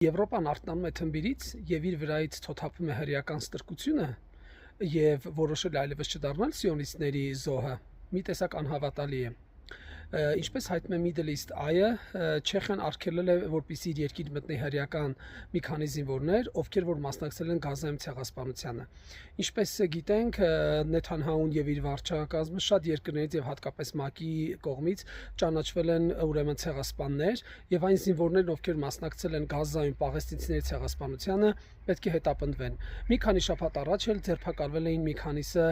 Եվրոպան արտանում է թմբիրից եւ իր վրայից թոթափում է հրեական ստրկությունը եւ որոշել այլևս չդառնալ սիոնիստների զոհը մի տեսակ անհավատալի է։ Ինչպես հայտնում է Middle East Eye-ը, Չեխիան արգելել է, որպեսզի իր երկիր մտնի հրեական մի քանի զինվորներ, ովքեր որ մասնակցել են Գազայում ցեղասպանությանը։ Ինչպես գիտենք, Նեթանյահուն եւ իր վարչակազմը շատ երկրներից եւ հատկապես ՄԱԿ-ի կողմից ճանաչվել են ուրեմն ցեղասպաններ եւ այն զինվորներն, ովքեր մասնակցել են Գազայում պաղեստինցիների ցեղասպանությանը, պետք է հետապնդվեն։ Մի քանի շաբաթ առաջ էլ ձերբակալվել էին մի քանիսը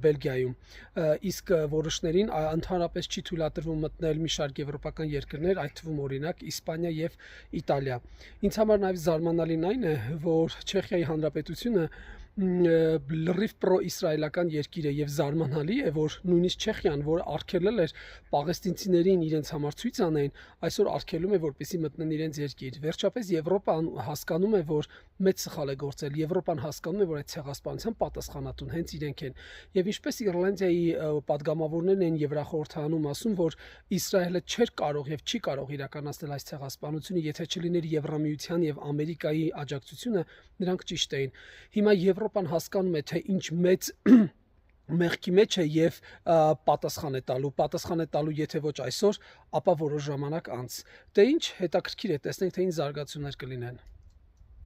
Բելգիայում, իսկ որոշներին ընդհանրապես չի թույլատրվում մտնել մի շարք եվրոպական երկրներ, այդ թվում օրինակ Իսպանիա եւ Իտալիա։ Ինձ համար նաեւ զարմանալին այն է, որ Չեխիայի Հանրապետությունը լրիվ պրո-իսրայելական երկիր է եւ զարմանալի է, որ նույնիսկ Չեխիան, որ արգելել էր պաղեստինցիներին իրենց համար ցույց անեն, այսօր արգելում է, որպեսզի մտնեն իրենց երկիր։ Վերջապես Եվրոպան հասկանում է, որ մեծ սխալ է գործել։ Եվրոպան հասկանում է, որ այդ ցեղասպանության պատասխանատուն հենց իրենք են։ Եվ ինչպես Իռլանդիայի падգամավորներն են Եվրախորհրդանում ասում, որ Իսրայելը չէր կարող եւ չի կարող իրականացնել այս ցեղասպանությունը, եթե չլիներ Եվրամիության եւ Ամերիկայի աջակցությունը, նրանք ճիշտ էին։ Հիմա Եվրոպան հասկանում է, թե ինչ մեծ մեղքի մեջ է եւ պատասխան է տալու, եթե ոչ այսօր, ապա որոշ ժամանակ անց։ Դե ինչ, հետաքրքիր է, տեսնենք թե ինչ զարգացումներ կլինեն։